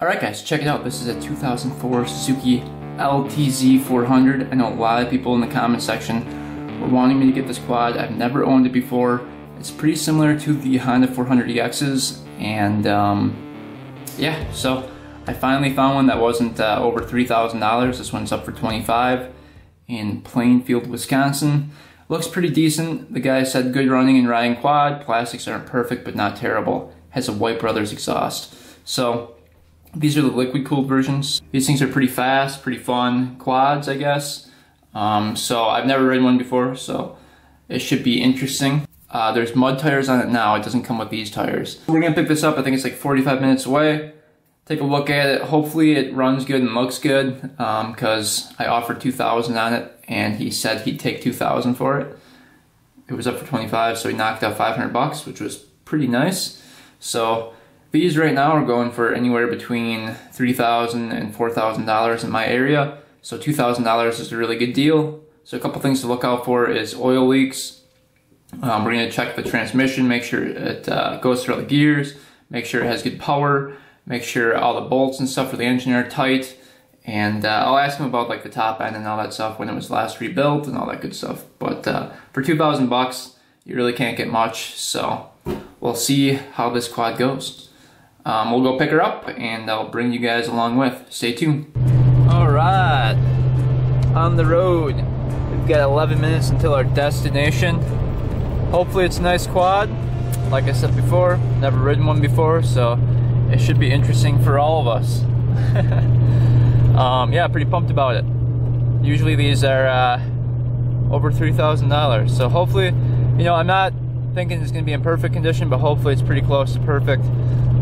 Alright guys, check it out. This is a 2004 Suzuki LTZ400. I know a lot of people in the comment section were wanting me to get this quad. I've never owned it before. It's pretty similar to the Honda 400EXs, and yeah, so I finally found one that wasn't over $3,000. This one's up for $25,000 in Plainfield, Wisconsin. Looks pretty decent. The guy said good running and riding quad. Plastics aren't perfect, but not terrible. Has a White Brothers exhaust. So these are the liquid cooled versions. These things are pretty fast, pretty fun quads, I guess. So I've never ridden one before, so it should be interesting. There's mud tires on it now. It doesn't come with these tires. We're gonna pick this up. I think it's like 45 minutes away. Take a look at it. Hopefully it runs good and looks good, because I offered $2,000 on it and he said he'd take $2,000 for it. It was up for $25,000, so he knocked out $500, which was pretty nice. So these right now are going for anywhere between $3,000 and $4,000 in my area. So $2,000 is a really good deal. So a couple things to look out for is oil leaks. We're going to check the transmission, make sure it goes through all the gears, make sure it has good power, make sure all the bolts and stuff for the engine are tight, and I'll ask him about like the top end and all that stuff when it was last rebuilt and all that good stuff. But for $2,000, you really can't get much, so we'll see how this quad goes. We'll go pick her up and I'll bring you guys along with. Stay tuned. Alright, on the road. We've got 11 minutes until our destination. Hopefully it's a nice quad. Like I said before, never ridden one before, so it should be interesting for all of us. Yeah, pretty pumped about it. Usually these are over $3,000, so hopefully, you know, I'm not thinking it's going to be in perfect condition, but hopefully it's pretty close to perfect,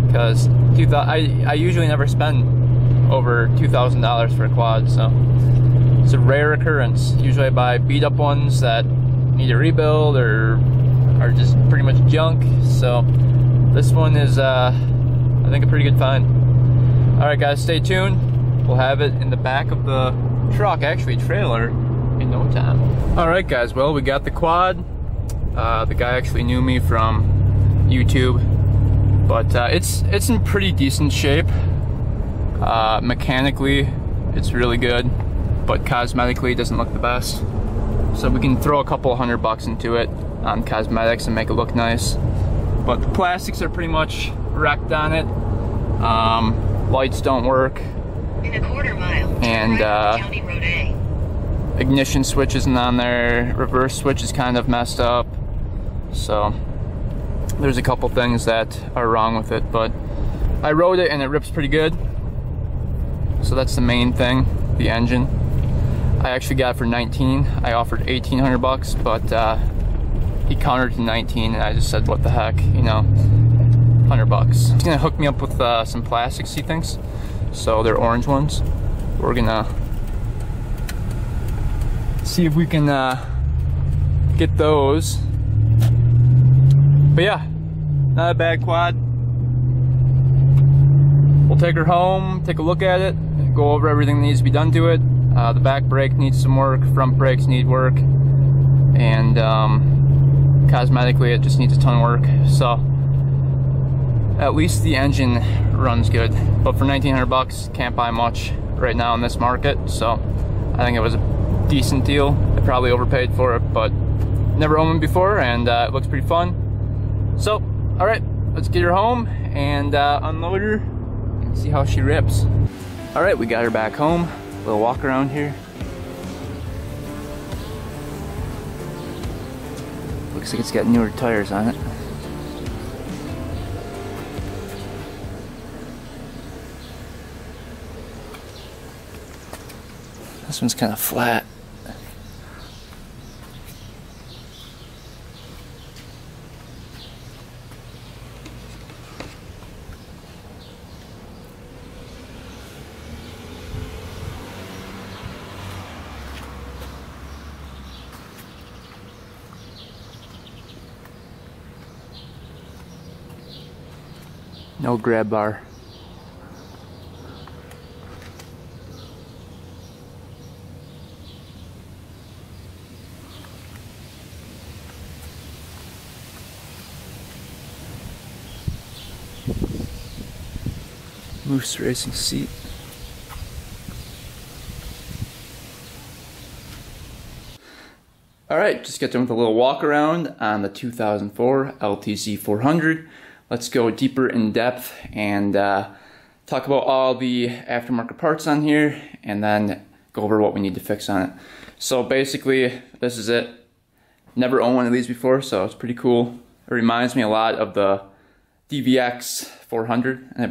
because I usually never spend over $2,000 for a quad, so it's a rare occurrence. Usually I buy beat up ones that need a rebuild or are just pretty much junk, so this one is I think a pretty good find. Alright guys, stay tuned. We'll have it in the back of the truck, actually trailer, in no time. Alright guys, well, we got the quad. The guy actually knew me from YouTube, but it's in pretty decent shape. Mechanically it's really good, but cosmetically it doesn't look the best. So we can throw a couple $100 into it on cosmetics and make it look nice. But the plastics are pretty much wrecked on it. Lights don't work. In a quarter mile, and County Road A. Ignition switch isn't on there. Reverse switch is kind of messed up. So there's a couple things that are wrong with it, but I rode it and it rips pretty good. So that's the main thing, the engine. I actually got it for $19,000. I offered $1,800, but he countered to $19,000, and I just said, what the heck, you know, $100. He's gonna hook me up with some plastics, he thinks. So they're orange ones. We're gonna see if we can get those. But yeah, not a bad quad. We'll take her home, take a look at it, and go over everything that needs to be done to it. The back brake needs some work, front brakes need work, and cosmetically it just needs a ton of work. So at least the engine runs good, but for $1,900 can't buy much right now in this market, so I think it was a decent deal. I probably overpaid for it, but never owned one before, and it looks pretty fun. So all right, let's get her home and unload her and see how she rips. All right, we got her back home. A little walk around here. Looks like it's got newer tires on it. This one's kind of flat. No grab bar. Moose Racing seat. Alright, just got done with a little walk around on the 2004 LTZ400. Let's go deeper in depth and talk about all the aftermarket parts on here and then go over what we need to fix on it. So basically, this is it. Never owned one of these before, so it's pretty cool. It reminds me a lot of the DVX400, and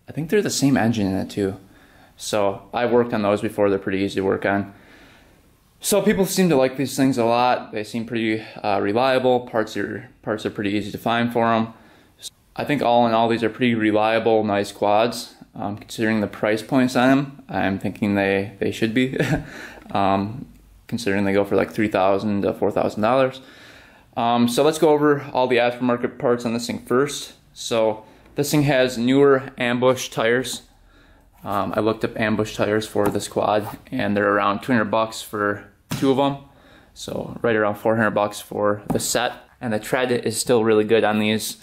I think they're the same engine in it too. So I've worked on those before, they're pretty easy to work on. So people seem to like these things a lot. They seem pretty reliable. Parts are pretty easy to find for them. I think all in all, these are pretty reliable, nice quads. Considering the price points on them, I'm thinking they should be. Considering they go for like $3,000 to $4,000. So let's go over all the aftermarket parts on this thing first. So this thing has newer ambush tires. I looked up ambush tires for this quad, and they're around $200 for 2 of them. So right around $400 for the set. And the tread is still really good on these,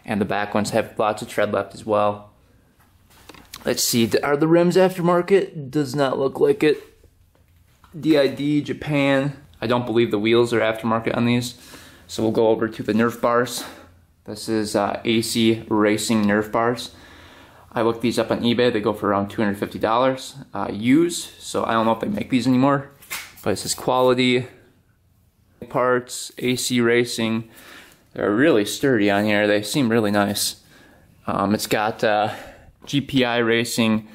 and the back ones have lots of tread left as well. Let's see, are the rims aftermarket? Does not look like it. DID, Japan. I don't believe the wheels are aftermarket on these. So we'll go over to the Nerf Bars. This is AC Racing Nerf Bars. I looked these up on eBay. They go for around $250 used. So I don't know if they make these anymore. But it says quality parts, AC Racing. They're really sturdy on here. They seem really nice. It's got GPI Racing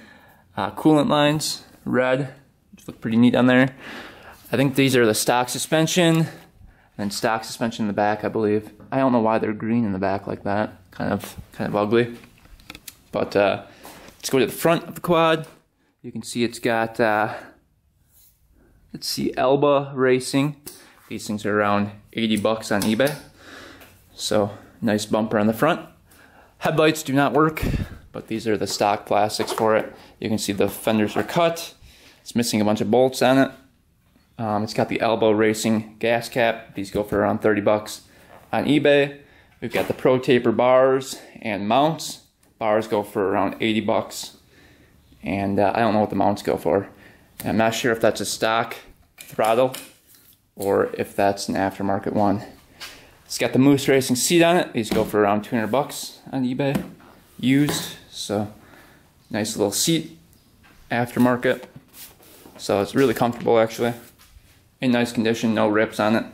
coolant lines, red. Look pretty neat on there. I think these are the stock suspension, and stock suspension in the back, I believe. I don't know why they're green in the back like that. Kind of ugly. But let's go to the front of the quad. You can see it's got, let's see, Elba Racing. These things are around $80 on eBay. So nice bumper on the front. Headlights do not work, but these are the stock plastics for it. You can see the fenders are cut. It's missing a bunch of bolts on it. It's got the Elba Racing gas cap. These go for around $30 on eBay. We've got the Pro Taper bars and mounts. Bars go for around $80. And I don't know what the mounts go for. I'm not sure if that's a stock throttle or if that's an aftermarket one. It's got the Moose Racing seat on it. These go for around $200 on eBay. Used. So nice little seat. Aftermarket. So it's really comfortable actually. In nice condition, no rips on it.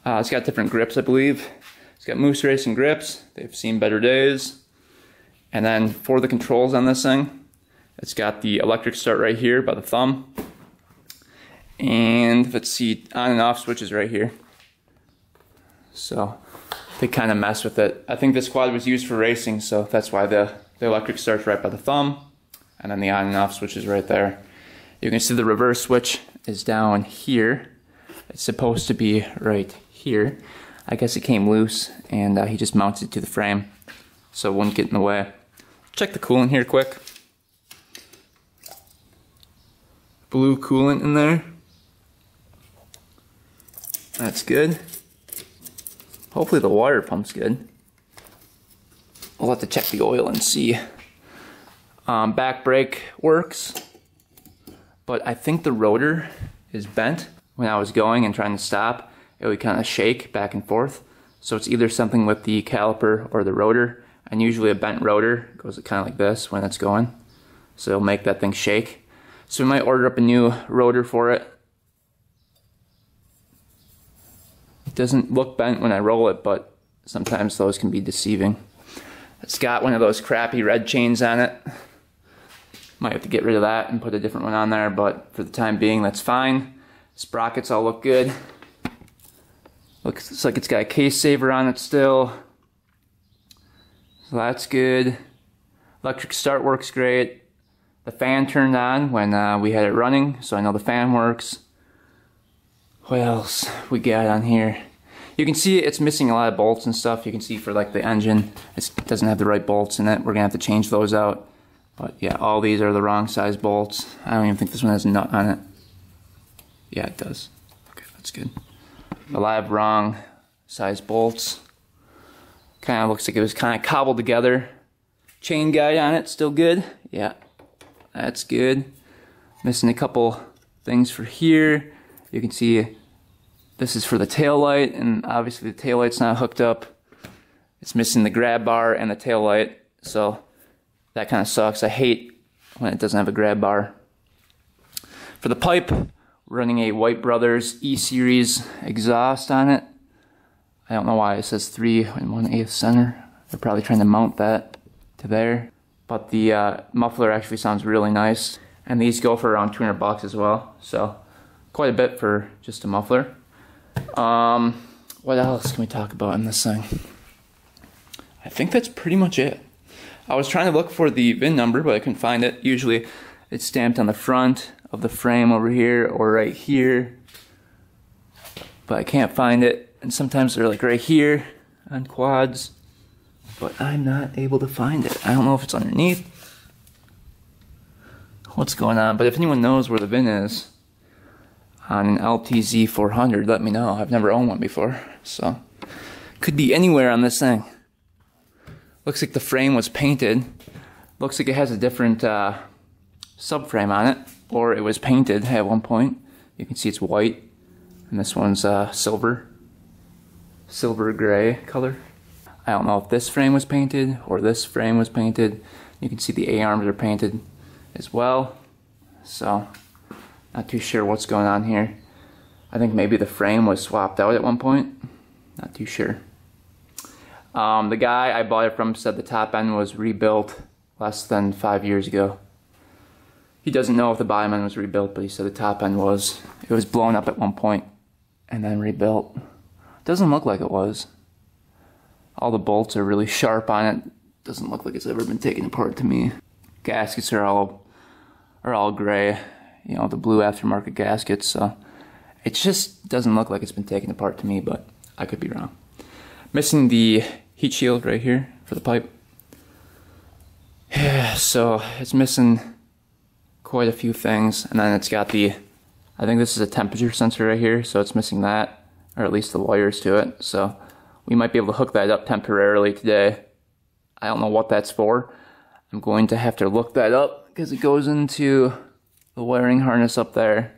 It's got different grips, I believe. It's got Moose Racing grips. They've seen better days. And then for the controls on this thing, it's got the electric start right here by the thumb. And let's see, on and off switches right here. So they kind of mess with it. I think this quad was used for racing, so that's why the electric starts right by the thumb. And then the on and off switch is right there. You can see the reverse switch is down here. It's supposed to be right here. I guess it came loose, and he just mounts it to the frame so it wouldn't get in the way. Check the coolant here quick. Blue coolant in there. That's good. Hopefully the water pump's good. We'll have to check the oil and see. Back brake works, but I think the rotor is bent. When I was going and trying to stop, it would kind of shake back and forth. So it's either something with the caliper or the rotor, and usually a bent rotor goes kind of like this when it's going. So it'll make that thing shake. So we might order up a new rotor for it. It doesn't look bent when I roll it, but sometimes those can be deceiving. It's got one of those crappy red chains on it. Might have to get rid of that and put a different one on there, but for the time being, that's fine. Sprockets all look good. Looks like it's got a case saver on it still. So that's good. Electric start works great. The fan turned on when we had it running, so I know the fan works. What else we got on here? You can see it's missing a lot of bolts and stuff. You can see for like the engine, it doesn't have the right bolts in it. We're gonna have to change those out. But yeah, all these are the wrong size bolts. I don't even think this one has a nut on it. Yeah, it does. Okay, that's good. A lot of wrong size bolts. Kind of looks like it was kind of cobbled together. Chain guide on it, still good. Yeah, that's good. Missing a couple things for here. You can see this is for the tail light, and obviously the tail light's not hooked up. It's missing the grab bar and the tail light, so that kind of sucks. I hate when it doesn't have a grab bar. For the pipe, we're running a White Brothers E-Series exhaust on it. I don't know why it says 3 1/8 center. They're probably trying to mount that to there. But the muffler actually sounds really nice. And these go for around 200 bucks as well. So quite a bit for just a muffler. What else can we talk about in this thing? I think that's pretty much it. I was trying to look for the VIN number, but I couldn't find it. Usually it's stamped on the front of the frame over here or right here. But I can't find it. And sometimes they're like right here on quads. But I'm not able to find it. I don't know if it's underneath. What's going on? But if anyone knows where the VIN is on an LTZ400, let me know. I've never owned one before. So, could be anywhere on this thing. Looks like the frame was painted. Looks like it has a different subframe on it. Or it was painted at one point. You can see it's white. And this one's silver. Silver gray color. I don't know if this frame was painted or this frame was painted. You can see the A-arms are painted as well. So, not too sure what's going on here. I think maybe the frame was swapped out at one point. Not too sure. The guy I bought it from said the top end was rebuilt less than 5 years ago. He doesn't know if the bottom end was rebuilt, but he said the top end was. It was blown up at one point and then rebuilt. Doesn't look like it was. All the bolts are really sharp on it. Doesn't look like it's ever been taken apart to me. Gaskets are all gray. You know, the blue aftermarket gaskets. So it just doesn't look like it's been taken apart to me, but I could be wrong. Missing the heat shield right here for the pipe. Yeah, so it's missing quite a few things. And then it's got the, I think this is a temperature sensor right here, so it's missing that, or at least the wires to it. So we might be able to hook that up temporarily today. I don't know what that's for. I'm going to have to look that up because it goes into the wiring harness up there.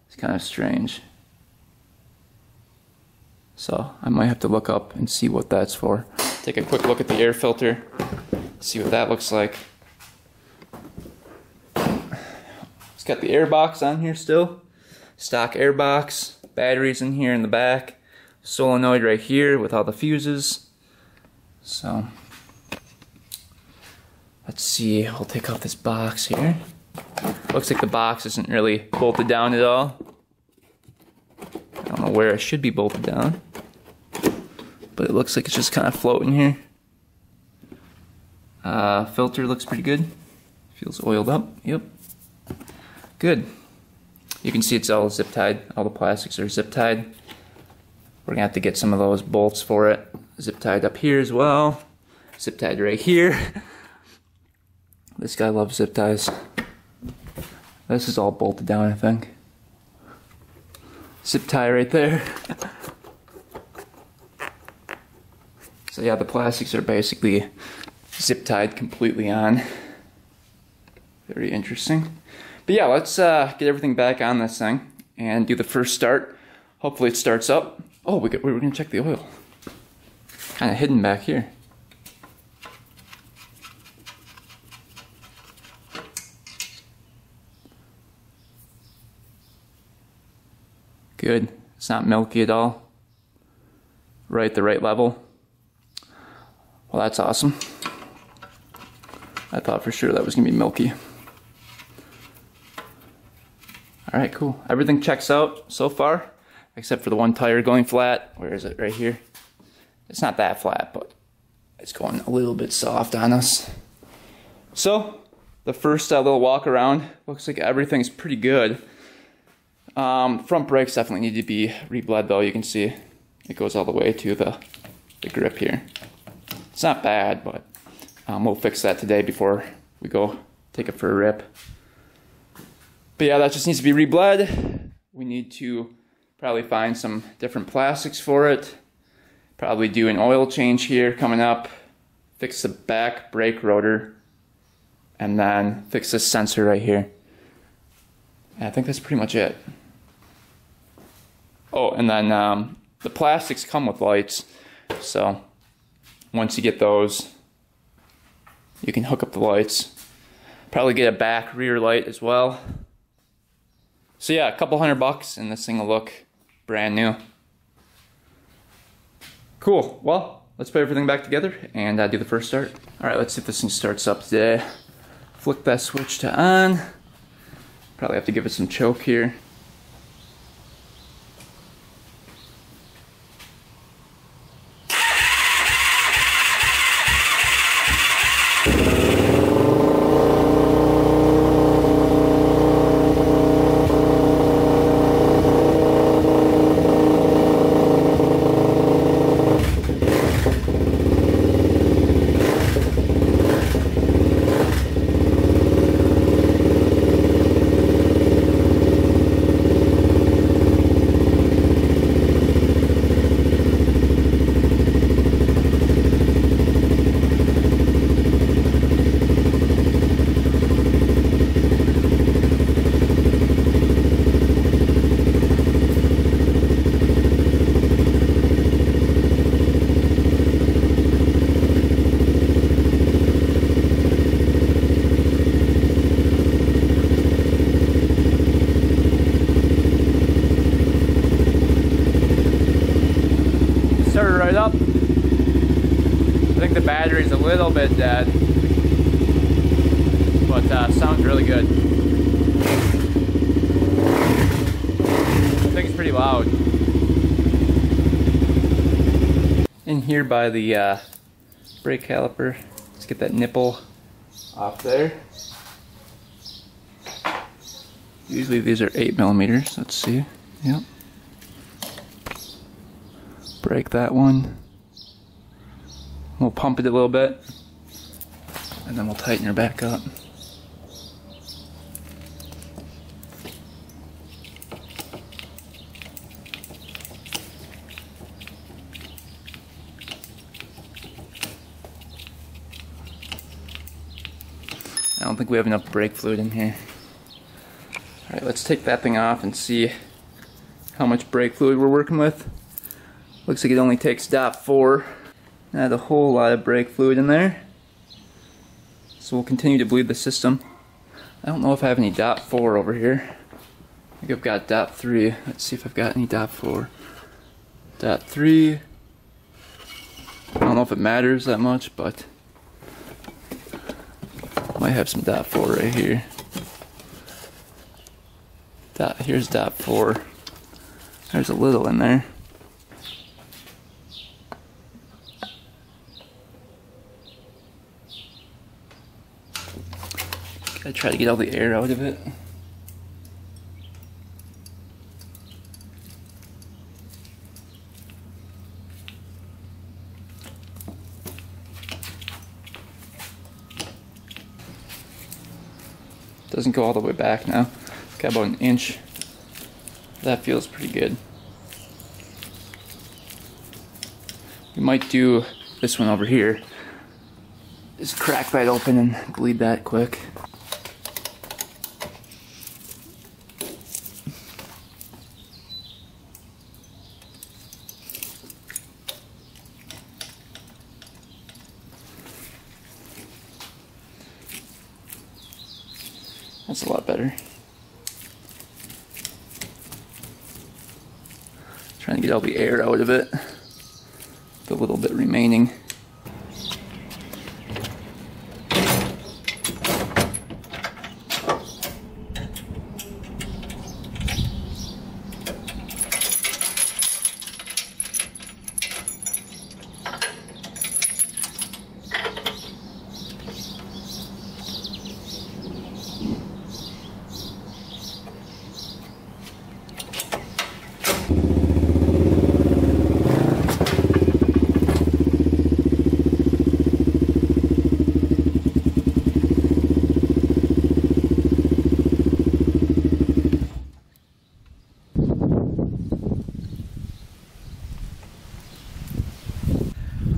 It's kind of strange. So I might have to look up and see what that's for. Take a quick look at the air filter, see what that looks like. It's got the air box on here still. Stock air box, batteries in here in the back, solenoid right here with all the fuses. So let's see, we'll take off this box here. Looks like the box isn't really bolted down at all. I don't know where it should be bolted down, but it looks like it's just kind of floating here. Filter looks pretty good. Feels oiled up, yep. Good. You can see it's all zip tied. All the plastics are zip tied. We're gonna have to get some of those bolts for it. Zip tied up here as well. Zip tied right here. This guy loves zip ties. This is all bolted down, I think. Zip tie right there. So yeah, the plastics are basically zip tied completely on. Very interesting. But yeah, let's get everything back on this thing and do the first start. Hopefully it starts up. Oh, we were gonna check the oil. Kind of hidden back here. Good. It's not milky at all. Right at the right level. Well, that's awesome. I thought for sure that was gonna be milky. Alright, cool. Everything checks out so far, except for the one tire going flat. Where is it? Right here. It's not that flat, but it's going a little bit soft on us. So, the first little walk around, looks like everything's pretty good. Front brakes definitely need to be re-bled though. You can see it goes all the way to the grip here. It's not bad, but we'll fix that today before we go take it for a rip. But yeah, that just needs to be re-bled. We need to probably find some different plastics for it. Probably do an oil change here coming up. fix the back brake rotor, and then fix this sensor right here. And I think that's pretty much it. Oh, and then the plastics come with lights, so once you get those, you can hook up the lights. Probably get a back rear light as well. So yeah, a couple $100 and this thing will look brand new. Cool, well, let's put everything back together and do the first start. Alright, let's see if this thing starts up today. Flick that switch to on. Probably have to give it some choke here. Started right up. I think the battery's a little bit dead, but sounds really good. I think it's pretty loud. In here by the brake caliper, let's get that nipple off there. Usually these are 8mm. Let's see. Yep. Break that one. We'll pump it a little bit, and then we'll tighten her back up. I don't think we have enough brake fluid in here. Alright, let's take that thing off and see how much brake fluid we're working with. Looks like it only takes .4. Not a whole lot of brake fluid in there. So we'll continue to bleed the system. I don't know if I have any .4 over here. I think I've got .3. Let's see if I've got any .4. .3. I don't know if it matters that much, but might have some .4 right here. Here's .4. There's a little in there. Gotta try to get all the air out of it. Doesn't go all the way back now. Got about an inch. That feels pretty good. We might do this one over here. Just crack that open and bleed that quick. That's a lot better. Trying to get all the air out of it. The little bit remaining.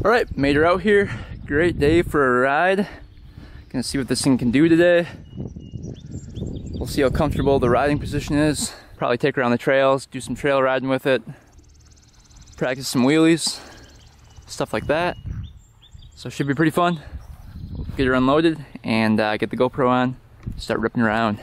Alright, made her out here. Great day for a ride. Gonna see what this thing can do today. We'll see how comfortable the riding position is. Probably take her on the trails, do some trail riding with it, practice some wheelies, stuff like that. So it should be pretty fun. Get her unloaded and get the GoPro on, start ripping around.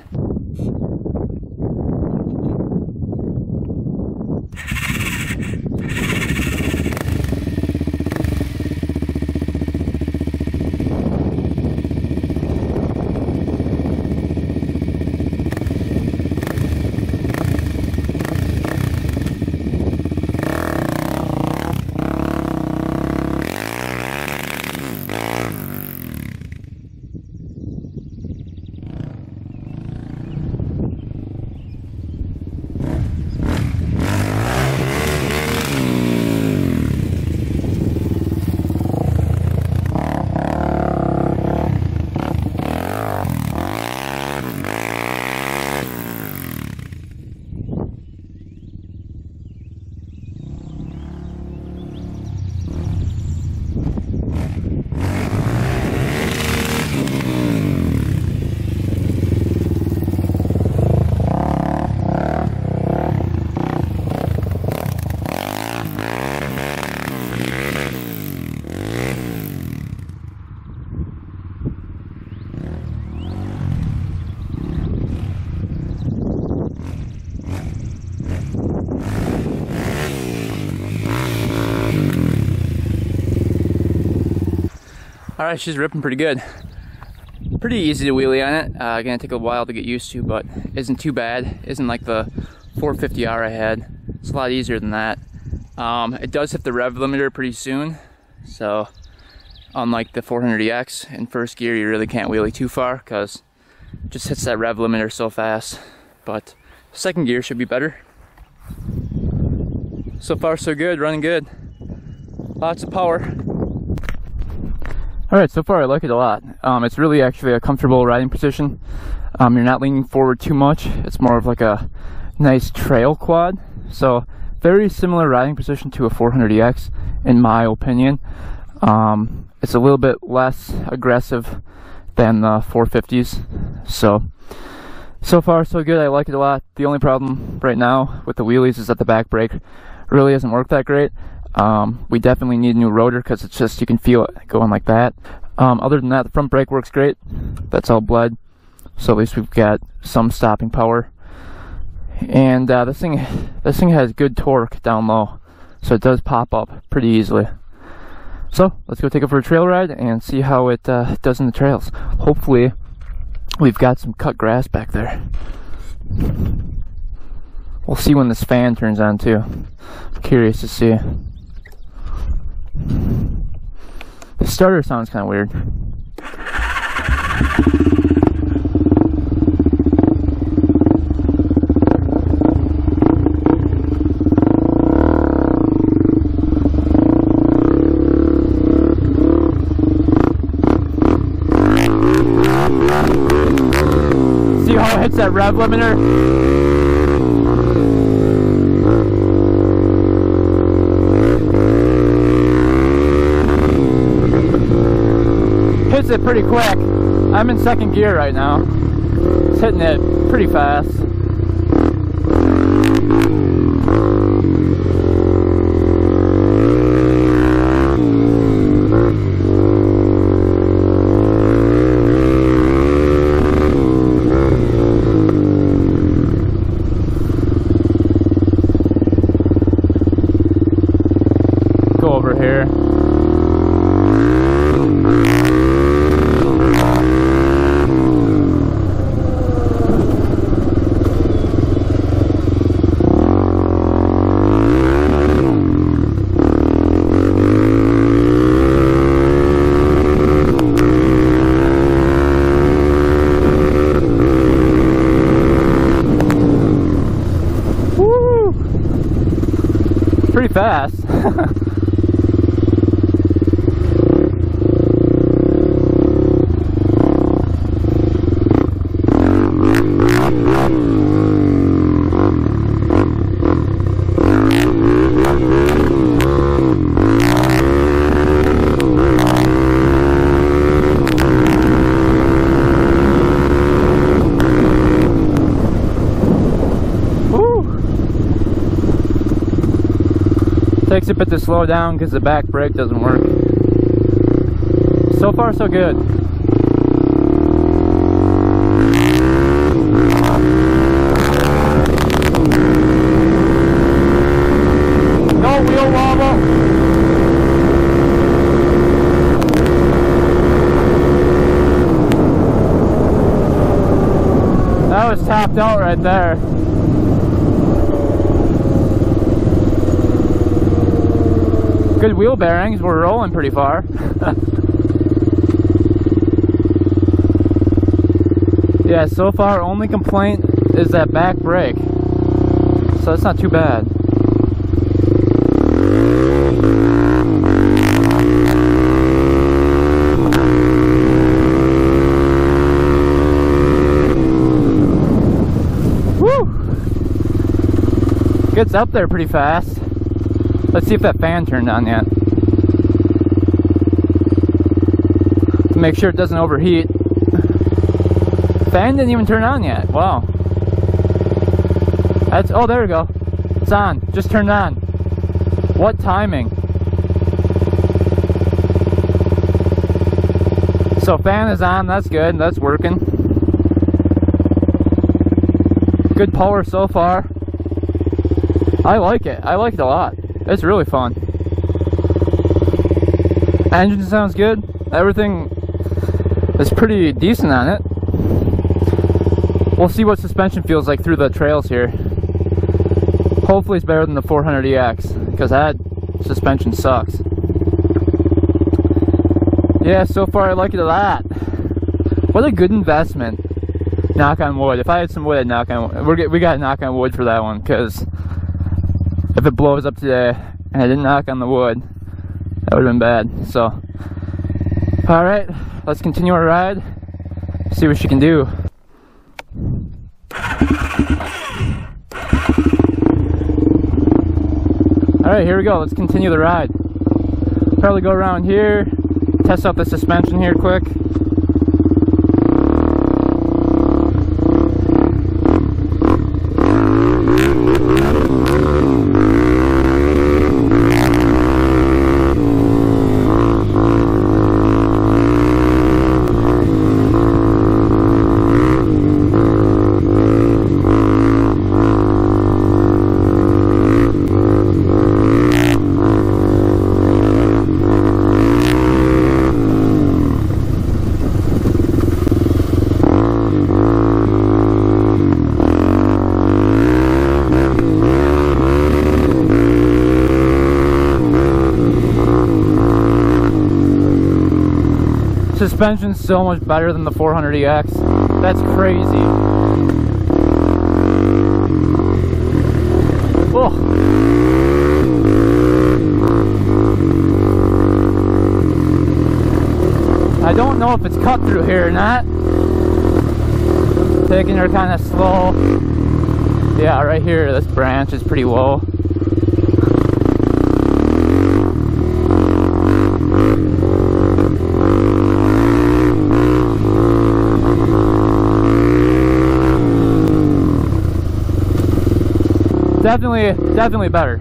Alright, she's ripping pretty good. Pretty easy to wheelie on it. Gonna take a while to get used to, but isn't too bad. Isn't like the 450R I had. It's a lot easier than that. It does hit the rev limiter pretty soon, so unlike the 400EX, in first gear you really can't wheelie too far because it just hits that rev limiter so fast. But second gear should be better. So far so good, running good. Lots of power. Alright, so far I like it a lot. It's really actually a comfortable riding position. You're not leaning forward too much. It's more of like a nice trail quad. So very similar riding position to a 400EX in my opinion. It's a little bit less aggressive than the 450s. So far so good, I like it a lot. The only problem right now with the wheelies is that the back brake really doesn't work that great. We definitely need a new rotor because it's just, you can feel it going like that. Other than that, the front brake works great. That's all bled, so at least we've got some stopping power. And this thing has good torque down low, so it does pop up pretty easily. So let's go take it for a trail ride and see how it does in the trails. Hopefully we've got some cut grass back there. We'll see when this fan turns on too. I'm curious to see. The starter sounds kind of weird. See how it hits that rev limiter? Hits it pretty quick. I'm in second gear right now. It's hitting it pretty fast. Go over here. Pretty fast. Takes a bit to slow down because the back brake doesn't work. So far so good. No wheel wobble. That was tapped out right there. Good wheel bearings, we're rolling pretty far. Yeah, so far only complaint is that back brake. So it's not too bad. Woo! Gets up there pretty fast. Let's see if that fan turned on yet. To make sure it doesn't overheat. Fan didn't even turn on yet. Wow. That's, oh, there we go. It's on. Just turned on. What timing? So fan is on. That's good. That's working. Good power so far. I like it. I like it a lot. It's really fun. Engine sounds good. Everything is pretty decent on it. We'll see what suspension feels like through the trails here. Hopefully it's better than the 400EX, because that suspension sucks. Yeah, so far I like it a lot. What a good investment. Knock on wood. If I had some wood, I'd knock on wood. We got to knock on wood for that one, because if it blows up today and I didn't knock on the wood, that would have been bad. So, alright, let's continue our ride, see what she can do. Alright, here we go. Let's continue the ride. Probably go around here, test out the suspension here quick. Suspension's so much better than the 400EX. That's crazy. Oh. I don't know if it's cut through here or not. Taking her kind of slow. Yeah, right here, this branch is pretty low. Definitely better.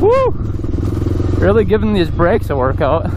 Woo! Really giving these brakes a workout.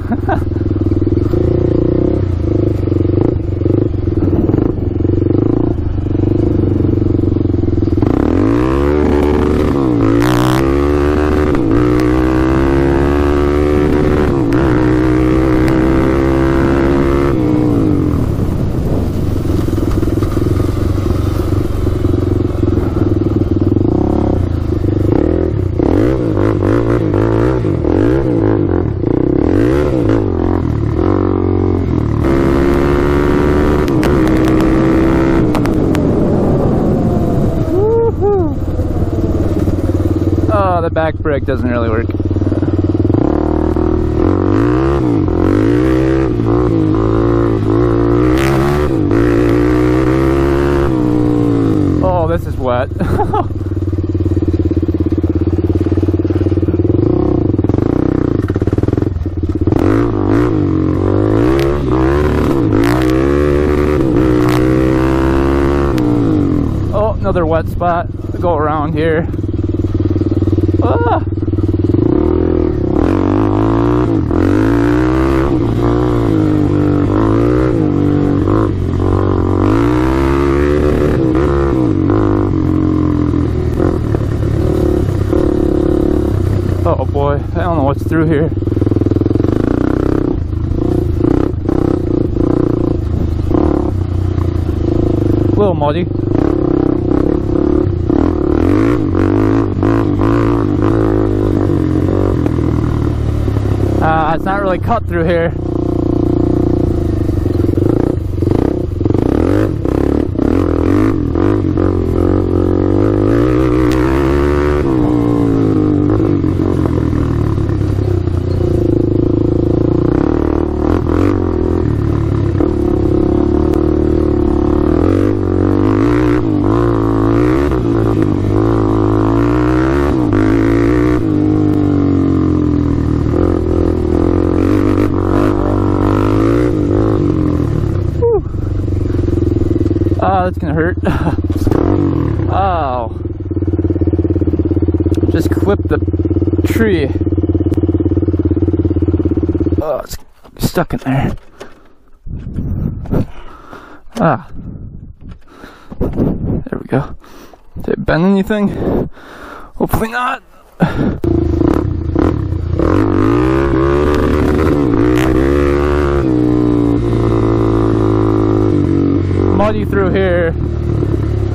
Oh, the back brake doesn't really work. Oh, this is wet. another wet spot to go around here. Ah. Oh boy, I don't know what's through here. A little muddy. It's not really cut through here. Oh, that's gonna hurt. Oh. Just clipped the tree. Oh, it's stuck in there. Ah. There we go. Did it bend anything? Hopefully not. Muddy through here.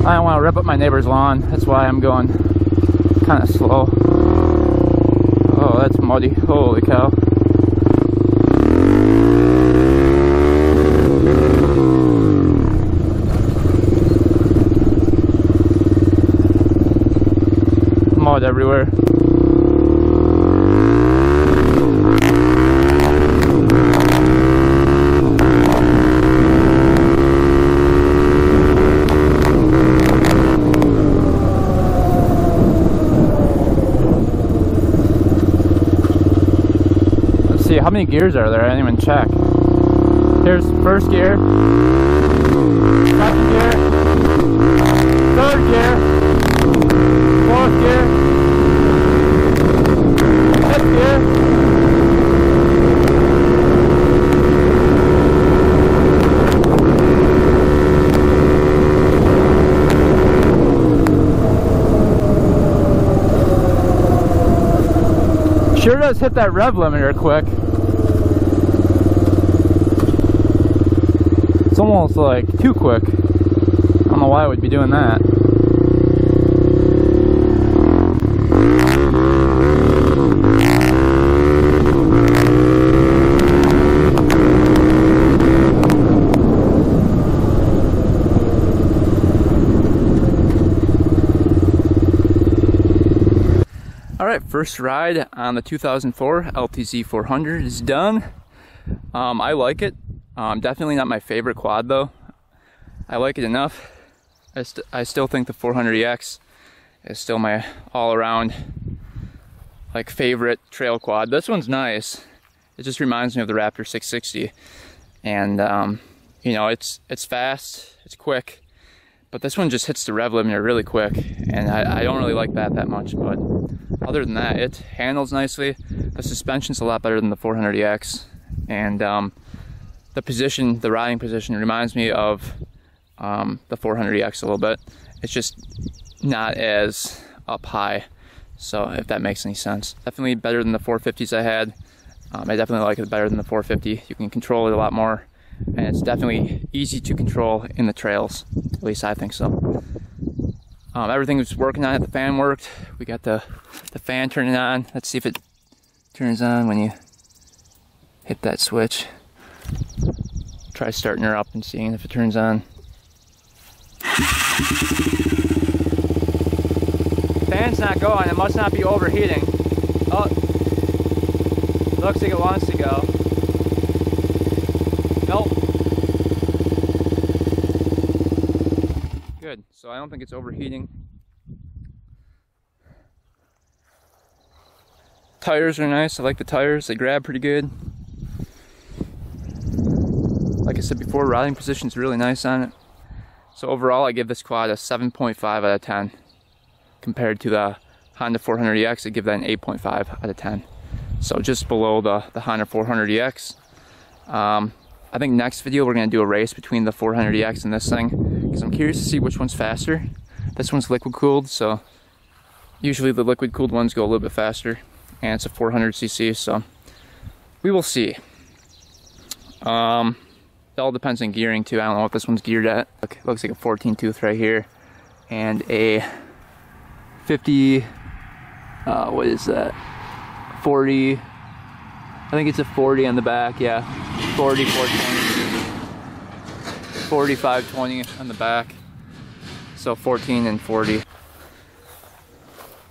I don't want to rip up my neighbor's lawn. That's why I'm going kind of slow. Oh, that's muddy. Holy cow. Mud everywhere. How many gears are there? I didn't even check. Here's first gear, second gear, third gear, fourth gear, fifth gear, sure does hit that rev limiter quick. It's almost like too quick. I don't know why I would be doing that. Alright, first ride on the 2004 LTZ400 is done. I like it. Definitely not my favorite quad though. I like it enough. I still think the 400EX is still my all-around like favorite trail quad. This one's nice. It just reminds me of the Raptor 660, and you know, it's fast, it's quick, but this one just hits the rev limiter really quick, and I don't really like that much. But other than that, it handles nicely. The suspension's a lot better than the 400EX, and the position, the riding position, reminds me of the 400EX a little bit. It's just not as up high, so if that makes any sense. Definitely better than the 450s I had. I definitely like it better than the 450. You can control it a lot more, and it's definitely easy to control in the trails. At least I think so. Everything was working on it. The fan worked. We got the fan turning on. Let's see if it turns on when you hit that switch. Try starting her up and seeing if it turns on. Fan's not going. It must not be overheating. Oh, looks like it wants to go. Nope. Good. So I don't think it's overheating. Tires are nice. I like the tires. They grab pretty good. Like I said before, riding position's really nice on it. So overall, I give this quad a 7.5 out of 10. Compared to the Honda 400EX, I give that an 8.5 out of 10. So just below the Honda 400EX. I think next video we're going to do a race between the 400EX and this thing, because I'm curious to see which one's faster. This one's liquid cooled, so usually the liquid cooled ones go a little bit faster, and it's a 400cc, so we will see. It all depends on gearing too. I don't know what this one's geared at. Look, it looks like a 14 tooth right here, and a 50, what is that? 40, I think it's a 40 on the back, yeah. 40, 420, 45, 20 on the back. So 14 and 40.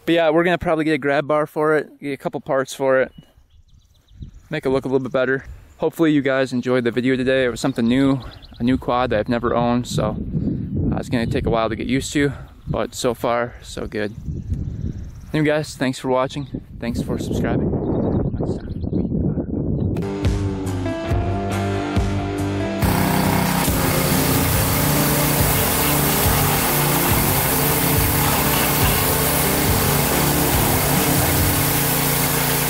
But yeah, we're gonna probably get a grab bar for it, get a couple parts for it, make it look a little bit better. Hopefully you guys enjoyed the video today. It was something new, a new quad that I've never owned, so it's gonna take a while to get used to, but so far, so good. Anyway guys, thanks for watching. Thanks for subscribing.